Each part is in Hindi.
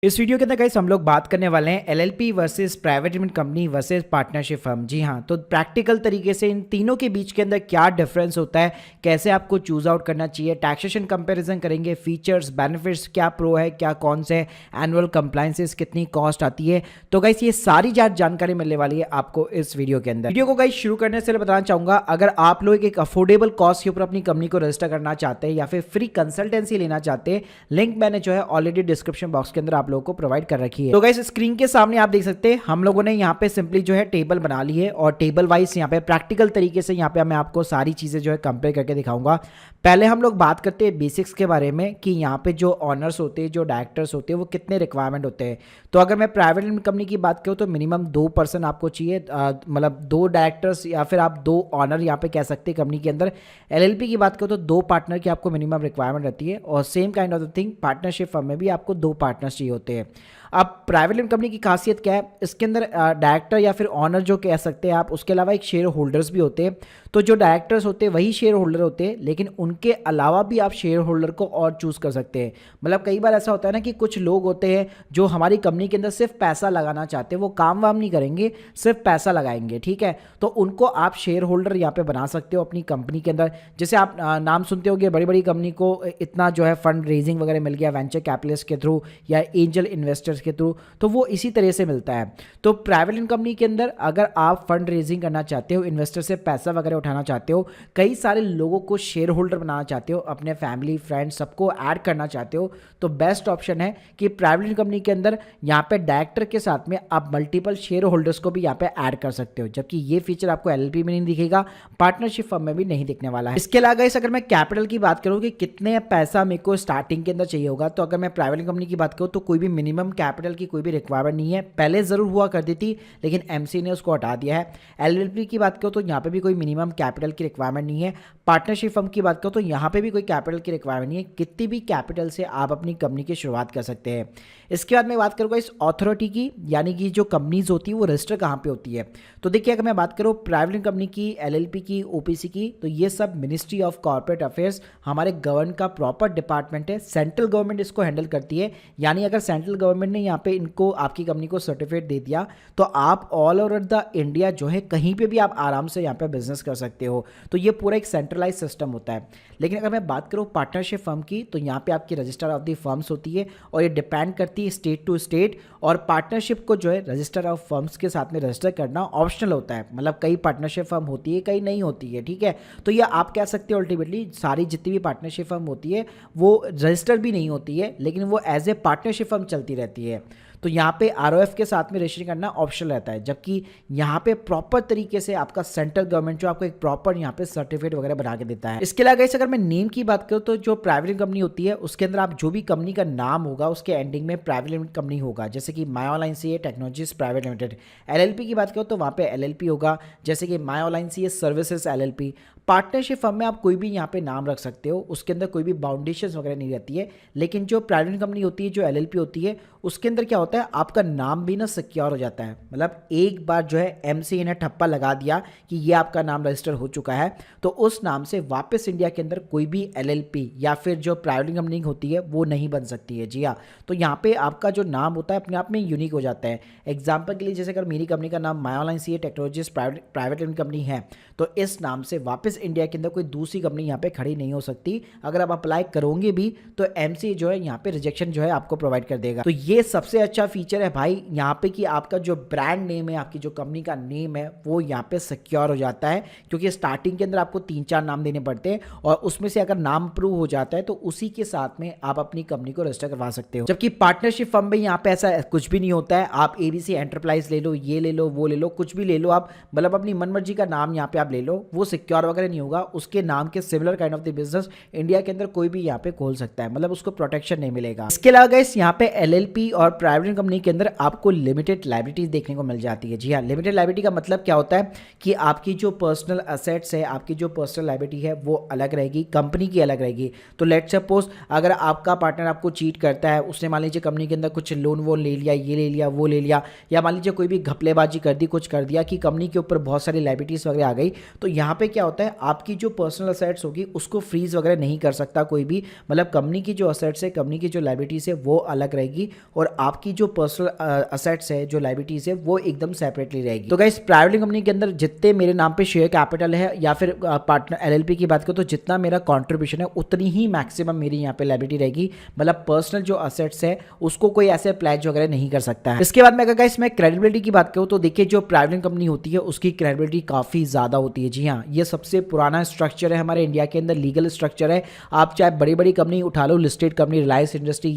इस वीडियो के अंदर गाइस हम लोग बात करने वाले हैं LLP versus private limited company versus partnership firm. जी हाँ, तो प्रैक्टिकल तरीके से इन तीनों के बीच के अंदर क्या डिफरेंस होता है, कैसे आपको चूज आउट करना चाहिए, टैक्सेशन कंपैरिजन करेंगे, फीचर्स बेनिफिट्स क्या प्रो है क्या कौन से, एनुअल कंप्लाइंसेस कितनी कॉस्ट आती है। तो गाइस ये सारी जानकारी मिलने वाली है आपको इस वीडियो के अंदर। वीडियो को गाइस शुरू करने से बताना चाहूंगा, अगर आप लोग एक अफोर्डेबल कॉस्ट के ऊपर अपनी कंपनी को रजिस्टर करना चाहते हैं या फिर फ्री कंसल्टेंसी लेना चाहते हैं, लिंक मैंने जो है ऑलरेडी डिस्क्रिप्शन बॉक्स के अंदर आप लोगों को प्रोवाइड कर रखी है। तो गाइस स्क्रीन के सामने आप देख सकते हैं हम लोगों ने यहाँ पे सिंपली जो है टेबल बना ली है और टेबल वाइज यहाँ पे प्रैक्टिकल तरीके से यहाँ पे मैं आपको सारी चीजें जो है कंपेयर करके दिखाऊंगा। पहले हम लोग बात करते हैं बेसिक्स के बारे में कि यहाँ पे जो ऑनर्स होते हैं, जो डायरेक्टर्स होते हैं, वो कितने रिक्वायरमेंट होते हैं। तो अगर मैं प्राइवेट लिमिटेड कंपनी की बात करूँ तो मिनिमम 2 पर्सन आपको चाहिए, मतलब 2 डायरेक्टर्स या फिर आप 2 ऑनर यहाँ पे कह सकते हैं कंपनी के अंदर। एलएलपी की बात करो तो 2 पार्टनर की आपको मिनिमम रिक्वायरमेंट रहती है और same kind of thing partnership firm में भी आपको 2 पार्टनर्स चाहिए होते हैं। अब प्राइवेट लिमिटेड कंपनी की खासियत क्या है, इसके अंदर डायरेक्टर या फिर ऑनर जो कह सकते हैं आप, उसके अलावा एक शेयर होल्डर्स भी होते हैं। तो जो डायरेक्टर्स होते हैं वही शेयर होल्डर होते हैं, लेकिन उनके अलावा भी आप शेयर होल्डर को और चूज कर सकते हैं। मतलब कई बार ऐसा होता है ना कि कुछ लोग होते हैं जो हमारी कंपनी के अंदर सिर्फ पैसा लगाना चाहते हैं, वो काम वाम नहीं करेंगे, सिर्फ पैसा लगाएंगे, ठीक है। तो उनको आप शेयर होल्डर यहाँ पे बना सकते हो अपनी कंपनी के अंदर। जैसे आप नाम सुनते होंगे, बड़ी बड़ी कंपनी को इतना जो है फंड रेजिंग वगैरह मिल गया वेंचर कैपिटलिस्ट के थ्रू या एंजल इन्वेस्टर्स के थ्रू, तो वो इसी तरह से मिलता है। तो प्राइवेट लिमिटेड कंपनी के अंदर अगर आप फंड रेजिंग करना चाहते हो, इन्वेस्टर से पैसा वगैरह उठाना चाहते हो, कई सारे लोगों को शेयर होल्डर बनाना चाहते हो, अपने फैमिली फ्रेंड्स सबको ऐड करना चाहते हो, तो बेस्ट ऑप्शन है कि प्राइवेट लिमिटेड कंपनी के अंदर यहाँ पे डायरेक्टर के साथ में आप मल्टीपल शेयर होल्डर्स को भी यहाँ पे ऐड कर सकते हो, जबकि ये फीचर आपको एलएलपी में नहीं दिखेगा, पार्टनरशिप फर्म में भी नहीं दिखने वाला है। इसके अलावा इस अगर मैं कैपिटल की बात करूँ कि कितने पैसा मेरे को स्टार्टिंग के अंदर चाहिए होगा, तो अगर मैं प्राइवेट कंपनी की बात करूँ तो कोई भी मिनिमम कैपिटल की कोई भी रिक्वायरमेंट नहीं है। पहले जरूर हुआ करती थी लेकिन एमसी ने उसको हटा दिया है। एलएलपी की बात करो तो यहाँ पे भी कोई मिनिमम कैपिटल की रिक्वायरमेंट नहीं है। पार्टनरशिप फर्म की बात करो तो यहाँ पे भी कोई कैपिटल की रिक्वायरमेंट नहीं है, कितनी भी कैपिटल से आप अपनी कंपनी की शुरुआत कर सकते हैं। इसके बाद मैं बात करूँगा इस अथॉरिटी की, यानी कि जो कंपनीज होती है वो रजिस्टर कहाँ पे होती है। तो देखिए अगर मैं बात करूँ प्राइवेट कंपनी की, एलएलपी की, ओपीसी की, तो ये सब मिनिस्ट्री ऑफ कॉर्पोरेट अफेयर्स, हमारे गवर्न का प्रॉपर डिपार्टमेंट है। सेंट्रल गवर्नमेंट इसको हैंडल करती है, यानी अगर सेंट्रल गवर्नमेंट ने यहाँ पे इनको आपकी कंपनी को सर्टिफिकेट दे दिया तो आप ऑल ओवर द इंडिया जो है कहीं पे भी आप आराम से यहाँ पे बिजनेस कर सकते हो। तो ये पूरा एक सेंट्रलाइज सिस्टम होता है। लेकिन अगर मैं बात करूँ पार्टनरशिप फर्म की, तो यहाँ पे आपकी रजिस्टर ऑफ द फर्म्स होती है और ये डिपेंड करती है स्टेट टू स्टेट। और पार्टनरशिप को जो है रजिस्टर ऑफ फर्म्स के साथ में रजिस्टर करना ऑप्शनल होता है, मतलब कई पार्टनरशिप फर्म होती है, कई नहीं होती है, ठीक है। तो ये आप कह सकते हो अल्टीमेटली सारी जितनी भी पार्टनरशिप फर्म होती है वो रजिस्टर भी नहीं होती है, लेकिन वो एज ए पार्टनरशिप फर्म चलती रहती है। तो यहाँ पे आरओएफ के साथ में रजिस्ट्रेशन करना ऑप्शनल रहता है, जबकि यहाँ पे प्रॉपर तरीके से आपका सेंट्रल गवर्नमेंट जो आपको एक प्रॉपर यहाँ पे सर्टिफिकेट वगैरह बना के देता है। इसके अलावा अगर मैं नेम की बात करूँ तो जो प्राइवेट कंपनी होती है उसके अंदर आप जो भी कंपनी का नाम होगा उसके एंडिंग में प्राइवेट लिमिटेड कंपनी होगा, जैसे कि my online CA technologies private limited. LLP की बात करो तो वहाँ पे एलएलपी होगा, जैसे कि my online CA services LLP. Partnership firm में आप कोई भी यहाँ पे नाम रख सकते हो, उसके अंदर कोई भी बाउंडेशंस वगैरह नहीं रहती है। लेकिन जो प्राइवेट कंपनी होती है, जो एलएलपी होती है, उसके अंदर क्या होता है, आपका नाम भी ना सिक्योर हो जाता है। मतलब एक बार जो है एमसीए ने ठप्पा लगा दिया कि ये आपका नाम रजिस्टर हो चुका है, तो उस नाम से वापस इंडिया के अंदर कोई भी एलएलपी या फिर जो प्राइवेट कंपनी होती है वो नहीं बन सकती है। जी हाँ, तो यहाँ पे आपका जो नाम होता है अपने आप में यूनिक हो जाता है। एग्जाम्पल के लिए जैसे अगर मेरी कंपनी का नाम my online CA technologies private limited company है, तो इस नाम से वापस इंडिया के अंदर कोई दूसरी कंपनी यहाँ पे खड़ी नहीं हो सकती। अगर आप अप्लाई करोगे भी तो एमसीए जो है यहाँ पे रिजेक्शन जो है आपको प्रोवाइड कर देगा। तो ये सबसे अच्छा फीचर है भाई यहाँ पे कि आपका जो ब्रांड नेम है, आपकी जो कंपनी का नेम है, वो यहाँ पे सिक्योर हो जाता है, क्योंकि स्टार्टिंग के अंदर आपको 3-4 नाम देने पड़ते हैं और उसमें से अगर नाम अप्रूव हो जाता है तो उसी के साथ में आप अपनी कंपनी को रजिस्टर करवा सकते हो। जबकि पार्टनरशिप फर्म में यहाँ पे ऐसा कुछ भी नहीं होता है। आप एबीसी एंटरप्राइज ले लो, ये ले लो, वो ले लो, कुछ भी ले लो आप, मतलब अपनी मनमर्जी का नाम यहाँ पे आप ले लो, वो सिक्योर वगैरह नहीं होगा। उसके नाम के similar kind of the business India के अंदर कोई भी यहाँ पे खोल सकता है, मतलब उसको प्रोटेक्शन नहीं मिलेगा। इसके अलावा गाइस यहाँ पे एलएलपी और प्राइवेट कंपनी के अंदर आपको लिमिटेड लायबिलिटीज देखने को मिल जाती है। जी हाँ, लिमिटेड लायबिलिटी का मतलब क्या होता है कि आपकी जो पर्सनल असेट्स है, आपकी जो पर्सनल लायबिलिटी है वो अलग रहेगी, कंपनी की अलग रहेगी। तो लेट्स सपोज अगर आपका पार्टनर आपको चीट करता है, उसने मान लीजिए कंपनी के अंदर कुछ लोन वोन ले लिया, ये ले लिया, वो ले लिया, या मान लीजिए कोई भी घपलेबाजी कर दी, कुछ कर दिया कि कंपनी के ऊपर बहुत सारी लायबिलिटीज वगैरह आ गई, तो यहाँ पे क्या होता है आपकी जो पर्सनल असेट्स होगी उसको फ्रीज वगैरह नहीं कर सकता कोई भी, मतलब कंपनी की जो असेट्स है, कंपनी की जो लाइबिलिटीज है वो अलग रहेगी और आपकी जो पर्सनल असेट्स है, जो लाइबिलिटीज है वो एकदम सेपरेटली रहेगी। तो गाइस प्राइवेट लिमिटेड कंपनी के अंदर जितने मेरे नाम पे शेयर कैपिटल है या फिर पार्टनर एलएलपी की बात करो तो जितना मेरा कंट्रीब्यूशन है उतनी ही मैक्सिमम मेरी यहाँ पे लाइबिलिटी रहेगी, मतलब पर्सनल जो असेट्स है उसको कोई ऐसे प्लेज वगैरह नहीं कर सकता है। इसके बाद में अगर गाइस मैं क्रेडिबिलिटी की बात करूँ तो देखिए जो प्राइवेट कंपनी होती है उसकी क्रेडिबिलिटी काफ़ी ज़्यादा होती है। जी हाँ, ये सबसे पुराना स्ट्रक्चर है हमारे इंडिया के अंदर, लीगल स्ट्रक्चर है। आप चाहे बड़ी बड़ी कंपनी उठा लो, लिस्टेड कंपनी, रिलायंस इंडस्ट्री,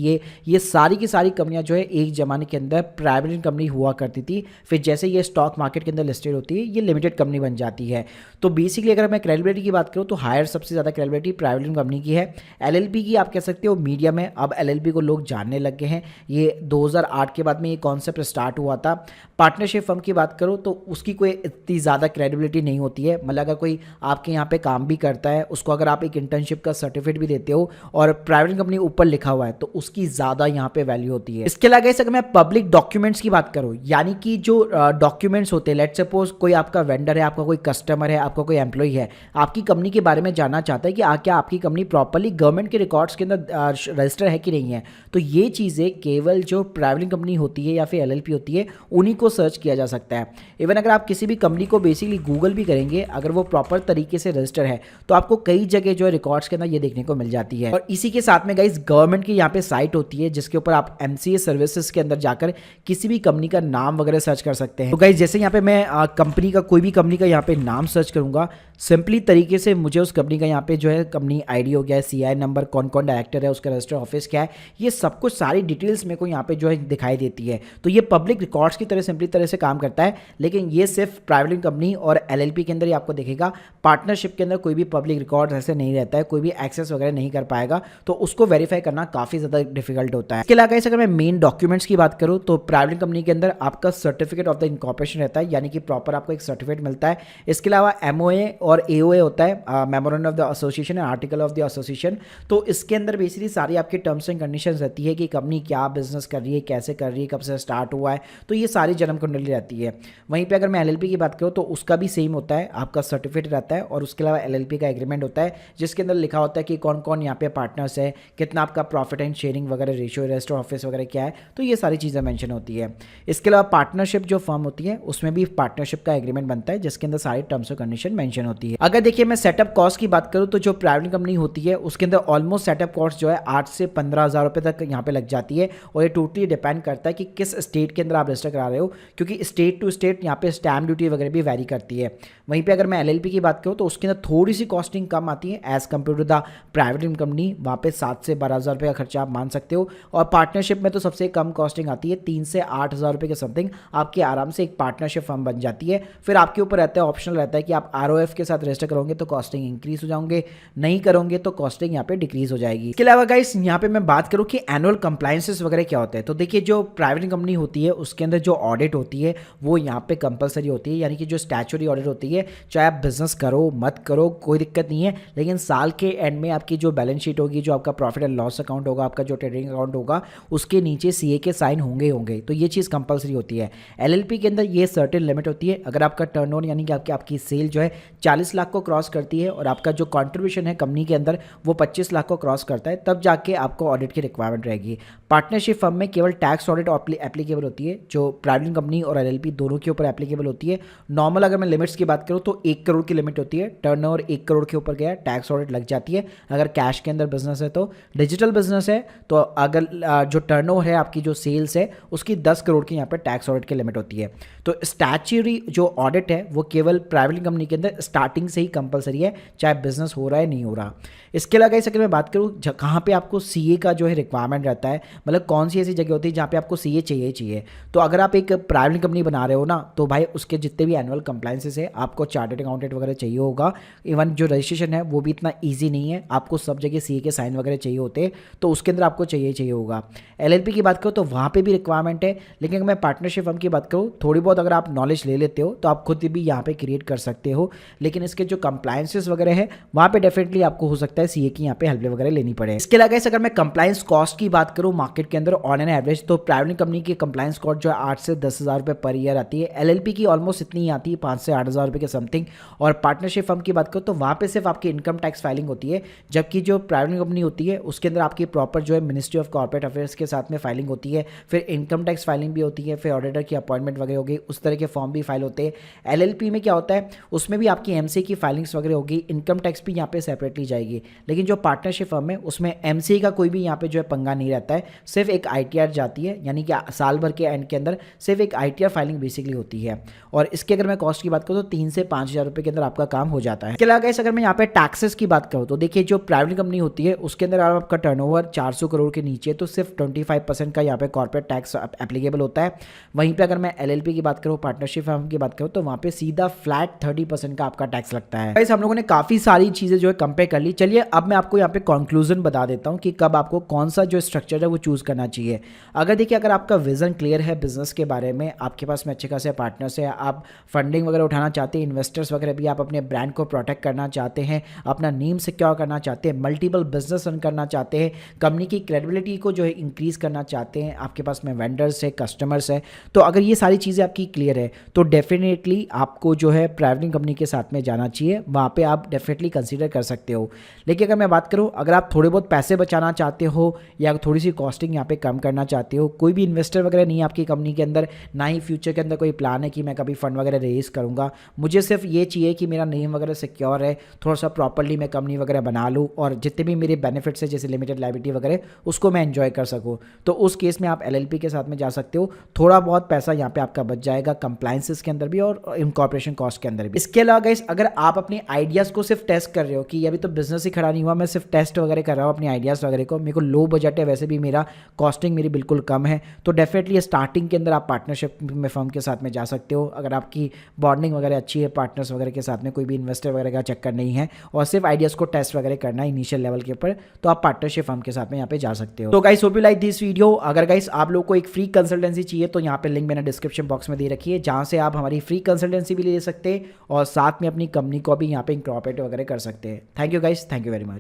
ये सारी की सारी कंपनियां जो है एक जमाने के अंदर प्राइवेट कंपनी हुआ करती थी, फिर जैसे ये स्टॉक मार्केट के अंदर लिस्टेड होती है ये लिमिटेड कंपनी बन जाती है। तो बेसिकली अगर मैं क्रेडिबिलिटी की बात करूँ तो हायर सबसे ज़्यादा क्रेडिबिलिटी प्राइवेट कंपनी की है। एलएलपी की आप कह सकते हो मीडियम है, अब एलएलपी को लोग जानने लग गए हैं, ये 2008 के बाद में ये कॉन्सेप्ट स्टार्ट हुआ था। पार्टनरशिप फर्म की बात करो तो उसकी कोई इतनी ज़्यादा क्रेडिबिलिटी नहीं होती है, मतलब अगर कोई आपके यहाँ पे काम भी करता है उसको अगर आप एक इंटर्नशिप का सर्टिफिकेट भी देते हो और प्राइवेट कंपनी ऊपर लिखा हुआ है तो उसकी ज़्यादा यहाँ पे वैल्यू होती है। इसके अलावा अगर मैं पब्लिक डॉक्यूमेंट्स की बात करूँ, यानी कि जो डॉक्यूमेंट्स होते हैं, लेट्स सपोज कोई आपका वेंडर है, आपका कोई कस्टमर है, आपका कोई एम्प्लॉय है, आपकी कंपनी के बारे में जानना चाहता है कि क्या आपकी कंपनी प्रॉपरली गवर्नमेंट के रिकॉर्ड्स के अंदर रजिस्टर है कि नहीं है, तो ये चीज़ें केवल जो प्राइवेट कंपनी होती है या फिर एलएलपी होती है उन्हीं को सर्च किया जा सकता है। इवन अगर आप किसी भी कंपनी को बेसिकली गूगल भी करेंगे, अगर वो प्रॉपर तरीके से रजिस्टर है तो आपको कई जगह जो है रिकॉर्ड्स के अंदर ये देखने को मिल जाती है। और इसी के साथ में गाइस गवर्नमेंट की यहाँ पे साइट होती है जिसके ऊपर आप एमसीए सर्विसेज के अंदर जाकर किसी भी कंपनी का नाम वगैरह सर्च कर सकते हैं। तो गाइस जैसे यहाँ पे मैं कंपनी का कोई भी कंपनी का यहाँ पे नाम सर्च करूंगा, सिंपली तरीके से मुझे उस कंपनी का यहाँ पे जो है कंपनी आईडी हो गया है, सीआई नंबर, कौन कौन डायरेक्टर है, उसका रजिस्टर ऑफिस क्या है, ये सब कुछ सारी डिटेल्स मेरे को यहाँ पे जो है दिखाई देती है। तो ये पब्लिक रिकॉर्ड्स की तरह सिंपली तरह से काम करता है, लेकिन ये सिर्फ प्राइवेट कंपनी और एलएलपी के अंदर ही आपको दिखेगा। पार्टनरशिप के अंदर कोई भी पब्लिक रिकॉर्ड ऐसे नहीं रहता है, कोई भी एक्सेस वगैरह नहीं कर पाएगा, तो उसको वेरीफाई करना काफ़ी ज़्यादा डिफिकल्ट होता है। इसके अलावा अगर मैं मेन डॉक्यूमेंट्स की बात करूँ तो प्राइवेट कंपनी के अंदर आपका सर्टिफिकेट ऑफ द इनकॉर्पोरेशन रहता है, यानी कि प्रॉपर आपको एक सर्टिफिकेट मिलता है। इसके अलावा एमओए और एओए होता है, memorandum of the association, article of the association. तो इसके अंदर बेसिकली सारी आपकी टर्म्स एंड कंडीशंस रहती है कि कंपनी क्या बिजनेस कर रही है, कैसे कर रही है, कब से स्टार्ट हुआ है, तो ये सारी जन्म कुंडली रहती है। वहीं पे अगर मैं एलएलपी की बात करूँ तो उसका भी सेम होता है, आपका सर्टिफिकेट रहता है और उसके अलावा एलएलपी का एग्रीमेंट होता है जिसके अंदर लिखा होता है कि कौन कौन यहाँ पे पार्टनर्स है, कितना आपका प्रॉफिट एंड शेयरिंग वगैरह रेशियो, रजिस्टर ऑफिस वगैरह क्या है, तो ये सारी चीज़ें मेंशन होती है। इसके अलावा पार्टनरशिप जो फर्म होती है उसमें भी पार्टनरशिप का एग्रीमेंट बनता है जिसके अंदर सारी टर्म्स और कंडीशन मेंशन होती है। अगर देखिए मैं सेटअप कॉस्ट की बात करूँ तो जो प्राइवेट कंपनी होती है उसके अंदर ऑलमोस्ट सेटअप कॉस्ट जो है 8 से 15,000 रुपये तक यहाँ पे लग जाती है और ये टोटली डिपेंड करता है कि किस स्टेट के अंदर आप रजिस्टर करा रहे हो, क्योंकि स्टेट टू स्टेट यहाँ पे स्टैम्प ड्यूटी वगैरह भी वैरी करती है। वहीं पे अगर मैं एलएलपी की बात करूँ तो उसके अंदर थोड़ी सी कॉस्टिंग कम आती है as compare to the private company, वहाँ पे 7 से 12,000 रुपये का खर्चा आप मान सकते हो। और पार्टनरशिप में तो सबसे कम कॉस्टिंग आती है 3 से 8,000 रुपये के समथिंग, आपकी आराम से एक पार्टनरशिप फर्म बन जाती है। फिर आपके ऊपर रहता है, ऑप्शनल रहता है कि आप आरओएफ के साथ रजिस्टर करोगे तो कॉस्टिंग इंक्रीज हो जाओगे, नहीं करोगे तो कॉस्टिंग यहाँ पे डिक्रीज हो जाएगी। इसके अलावा गाइस यहाँ पे मैं बात करूँ कि एनुअल कंप्लायंसेस वगैरह क्या होता है, तो देखिए जो प्राइवेट कंपनी होती है उसके अंदर जो ऑडिट होती है वो यहाँ पे कंपलसरी होती है, यानी कि जो स्टैच्यूटरी ऑडिट होती है, चाहे आप बिजनेस करो मत करो कोई दिक्कत नहीं है, लेकिन साल के एंड में आपकी जो बैलेंस शीट होगी, जो आपका प्रॉफिट एंड लॉस अकाउंट होगा, आपका जो ट्रेडिंग अकाउंट होगा, उसके नीचे सीए के साइन होंगे, तो ये चीज़ कंपलसरी होती है। एलएलपी के अंदर ये सर्टेन लिमिट होती है, अगर आपका टर्नओवर यानी कि आपकी सेल जो है 40 लाख को क्रॉस करती है और आपका जो कंट्रीब्यूशन है कंपनी के अंदर वो 25 लाख को क्रॉस करता है, तब जाके आपको ऑडिट की रिक्वायरमेंट रहेगी। पार्टनरशिप फर्म में केवल टैक्स ऑडिट एप्लीकेबल होती है, जो प्राइवेट कंपनी और एलएलपी दोनों के ऊपर एप्लीकेबल होती है। नॉर्मल अगर मैं लिमिट्स की बात करूँ तो 1 करोड़ की लिमिट होती है, टर्नओवर 1 करोड़ के ऊपर गया टैक्स ऑडिट लग जाती है। अगर कैश के अंदर बिजनेस है तो, डिजिटल बिजनेस है तो अगर जो टर्नओवर है आपकी जो सेल्स है उसकी 10 करोड़ की यहाँ पर टैक्स ऑडिट की लिमिट होती है। तो स्टैच्यूटरी जो ऑडिट है वो केवल प्राइवेट कंपनी के अंदर स्टार्टिंग से ही कंपलसरी है, चाहे बिजनेस हो रहा है नहीं हो रहा। इसके अलावा अगर मैं बात करूँ कहाँ पे आपको सीए का जो है रिक्वायरमेंट रहता है, मतलब कौन सी ऐसी जगह होती है जहाँ पे आपको सीए चाहिए, तो अगर आप एक प्राइवेट कंपनी बना रहे हो ना तो भाई उसके जितने भी एनुअल कंप्लायंसेस है आपको चार्टर्ड अकाउंटेंट वगैरह चाहिए होगा। इवन जो रजिस्ट्रेशन है वो भी इतना ईजी नहीं है, आपको सब जगह सीए के साइन वगैरह चाहिए होते हैं, तो उसके अंदर आपको चाहिए होगा। एलएलपी की बात करो तो वहाँ पे भी रिक्वायरमेंट है, लेकिन अगर मैं पार्टनरशिप फर्म की बात करूँ थोड़ी बहुत अगर आप नॉलेज ले लेते हो तो आप खुद भी यहाँ पे क्रिएट कर सकते हो, लेकिन इसके जो कंप्लायंसेस वगैरह है वहाँ पे डेफिनेटली आपको हो सकता है सीए की यहाँ पे हेल्प वगैरह लेनी पड़े। इसके अलावा अगर मैं कंप्लायंस कॉस्ट की बात करूँ मार्केट के अंदर ऑन एन एवरेज, तो प्राइवेट कंपनी की कंप्लायंस कॉस्ट जो है 8 से 10,000 रुपये पर ईयर आती है, एलएलपी की ऑलमोस्ट इतनी ही आती है 5 से 8,000 रुपये के समथिंग, और पार्टनर पार्टनरशिप फर्म की बात करो तो वहाँ पे सिर्फ आपकी इनकम टैक्स फाइलिंग होती है, जबकि जो प्राइवेट कंपनी होती है उसके अंदर आपकी प्रॉपर जो है मिनिस्ट्री ऑफ कॉर्पोरेट अफेयर्स के साथ में फाइलिंग होती है, फिर इनकम टैक्स फाइलिंग भी होती है, फिर ऑडिटर की अपॉइंटमेंट वगैरह होगी, उस तरह के फॉर्म भी फाइल होते हैं। एलएलपी में क्या होता है, उसमें भी आपकी एमसीए की फाइलिंग्स वगैरह होगी, इनकम टैक्स भी यहाँ पे सेपरेटली जाएगी। लेकिन जो पार्टनरशिप फर्म है उसमें एमसीए का कोई भी यहाँ पे जो है पंगा नहीं रहता है, सिर्फ एक आईटीआर जाती है, यानी कि साल भर के एंड के अंदर सिर्फ एक आईटीआर फाइलिंग बेसिकली होती है। और इसके अगर मैं कॉस्ट की बात करूँ तो 3 से 5,000 रुपये के अंदर आपका काम हो जाता है। इसके अलावा गाइस अगर मैं यहाँ पे टैक्सेस की बात करूँ तो देखिए जो प्राइवेट कंपनी होती है उसके अंदर अगर आपका टर्नओवर 400 करोड़ के नीचे तो सिर्फ 25% का यहाँ पे कॉर्पोरेट टैक्स एप्लीकेबल होता है। वहीं पे अगर मैं एलएलपी की बात करूँ, पार्टनरशिप फर्म की बात करूँ, तो वहाँ पे सीधा फ्लैट 30% का आपका टैक्स लगता है। गाइस हम लोगों ने काफ़ी सारी चीज़ें जो है कंपेयर कर ली। चलिए अब मैं आपको यहाँ पे कंक्लूजन बता देता हूँ कि कब आपको कौन सा जो स्ट्रक्चर है वो चूज़ करना चाहिए। अगर देखिए अगर आपका विजन क्लियर है बिजनेस के बारे में, आपके पास में अच्छे खासे पार्टनर्स है, आप फंडिंग वगैरह उठाना चाहते हैं, इन्वेस्टर्स वगैरह भी, आप अपने ब्रांड को प्रोटेक्ट करना चाहते हैं, अपना नेम सिक्योर करना चाहते हैं, मल्टीपल बिजनेस रन करना चाहते हैं, कंपनी की क्रेडिबिलिटी को जो है इंक्रीज करना चाहते हैं, आपके पास में वेंडर्स है, कस्टमर्स है, तो अगर ये सारी चीज़ें आपकी क्लियर है तो डेफिनेटली आपको जो है प्राइवेट कंपनी के साथ में जाना चाहिए, वहाँ पे आप डेफिनेटली कंसीडर कर सकते हो। लेकिन अगर मैं बात करूँ, अगर आप थोड़े बहुत पैसे बचाना चाहते हो या थोड़ी सी कॉस्टिंग यहाँ पे कम करना चाहते हो, कोई भी इन्वेस्टर वगैरह नहीं है आपकी कंपनी के अंदर, ना ही फ्यूचर के अंदर कोई प्लान है कि मैं कभी फंड वगैरह रेज करूँगा, मुझे सिर्फ ये चाहिए कि मेरा नेम वगैरह सिक्योर है, थोड़ा सा प्रॉपर्ली मैं कंपनी वगैरह बना लूँ और जितने भी मेरे बेनिफिट्स है जैसे लिमिटेड लायबिलिटी वगैरह उसको मैं एंजॉय कर सकूँ, तो उस केस में आप एलएलपी के साथ में जा सकते हो। थोड़ा बहुत पैसा यहाँ पे आपका बच जाएगा कंप्लायंसेस के अंदर भी और इनकॉर्पोरेशन कॉस्ट के अंदर भी। इसके अलावा गाइस अगर आप अपने आइडियाज़ को सिर्फ टेस्ट कर रहे हो कि अभी तो बिजनेस ही खड़ा नहीं हुआ, मैं सिर्फ टेस्ट वगैरह कर रहा हूँ अपनी आइडियाज़ वगैरह को, मेरे को लो बजट है, वैसे भी मेरा कॉस्टिंग मेरी बिल्कुल कम है, तो डेफिनेटली स्टार्टिंग के अंदर आप पार्टनरशिप में फर्म के साथ में जा सकते हो। अगर आपकी बॉन्डिंग वगैरह अच्छी है पार्टनर्स वगैरह के साथ में, कोई भी इन्वेस्टर वगैरह का चक्कर नहीं है और सिर्फ आइडियाज़ को टेस्ट वगैरह करना है इनिशियल लेवल के ऊपर, तो आप पार्टनरशिप फर्म के साथ में यहाँ पे जा सकते हो। तो guys hope you like this video. अगर गाइस आप लोग को एक फ्री कंसल्टेंसी चाहिए तो यहाँ पे लिंक मैंने डिस्क्रिप्शन बॉक्स में दे रखी है, जहाँ से आप हमारी फ्री कंसल्टेंसी भी ले सकते हैं और साथ में अपनी कंपनी को भी यहाँ पे इंकॉर्पोरेट वगैरह कर सकते हैं। Thank you guys, thank you very much.